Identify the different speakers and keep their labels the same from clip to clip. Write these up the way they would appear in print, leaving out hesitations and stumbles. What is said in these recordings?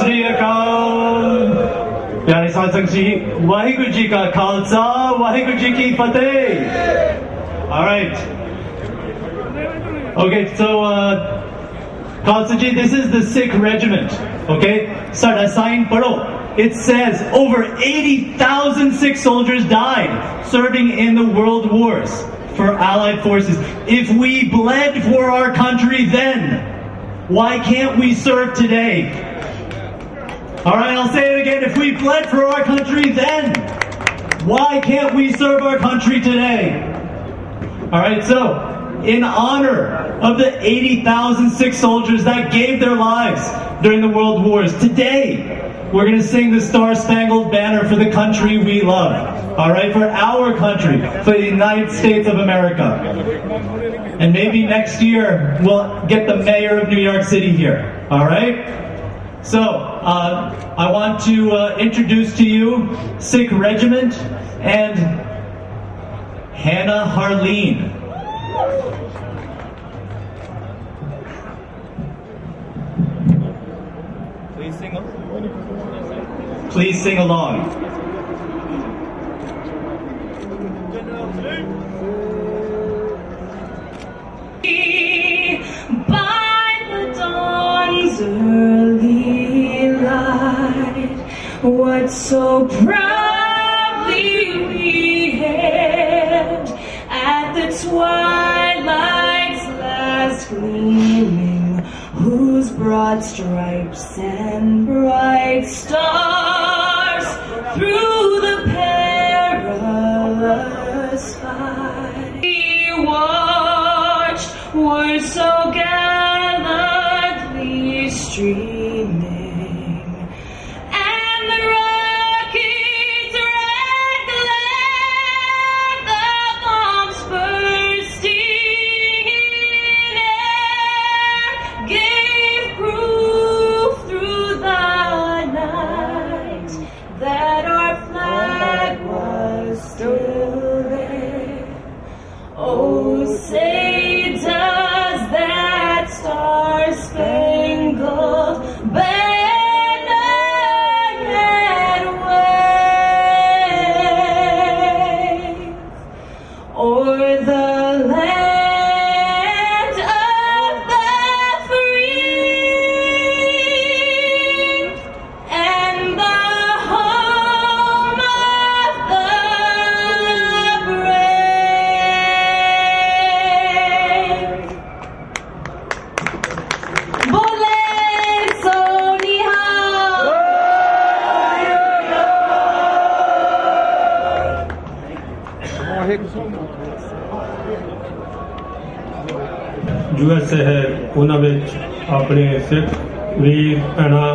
Speaker 1: Sri Akal. Pyare Saad Sangat ji, Waheguru ji ka Khalsa, Waheguru ji ki Fateh. All right. Okay, so Kalsi ji, this is the Sikh regiment. Okay, Sada sign pado. It says over 80,000 Sikh soldiers died serving in the world wars for Allied forces. If we bled for our country then, why can't we serve today? Alright, I'll say it again. If we bled for our country then, why can't we serve our country today? Alright, so in honor of the 80,000 Sikh soldiers that gave their lives during the world wars, today we're going to sing the Star-Spangled Banner for the country we love. Alright, for our country, for the United States of America. And maybe next year we'll get the mayor of New York City here. Alright? So, I want to introduce to you Sikh Regiment and Hannah Harleen. Please sing along.
Speaker 2: By the dawn's early light, what so proudly we hailed at the twilight's last gleaming, whose broad stripes and bright stars through the perilous fight we watched were so gallantly streaming, and the rockets red glare, the bombs bursting in air, gave proof through the night that our flag was still there. Oh, say does that star-spangled banner yet wave o'er the land of the free and the home of the brave? Bole so nihal.
Speaker 3: USA है उन्हां विच अपने सिख वीर भैणां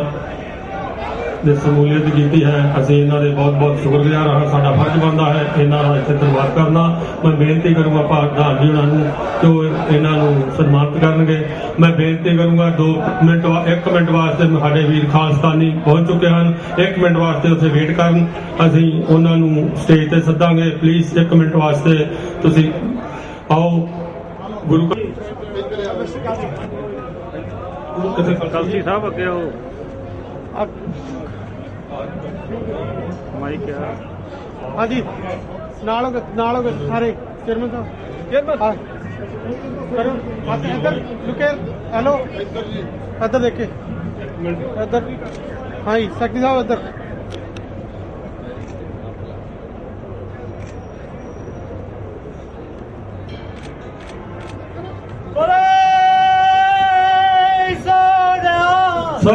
Speaker 3: ने शमूलियत की है। असीं इन्हां दे बहुत बहुत शुक्रगुजार हाँ। साडा फर्ज बनता है इन्हां दा इत्थे धन्नवाद करना। मैं बेनती करूँगा प्रधान जी उन्हां नूं कि इन्हां नूं सन्मानित करनगे। मैं बेनती करूँगा 1 मिनट वास्ते साडे वीर खालसानी पहुंच चुके हैं। 1 मिनट वास्ते उत्थे वेट करन, असीं उन्हां नूं स्टेज ते सद्दांगे। प्लीज़ 1 मिनट वास्ते तुसीं आओ। गुरु
Speaker 4: कलसी साहब अगे हो माइक है।
Speaker 5: हाँ जी, नाल हो गए सारे चेयरमैन साहब। करो इधर लुके। हेलो इधर देखे इधर। हाँ जी सेक्रेटरी साहब इधर।
Speaker 1: So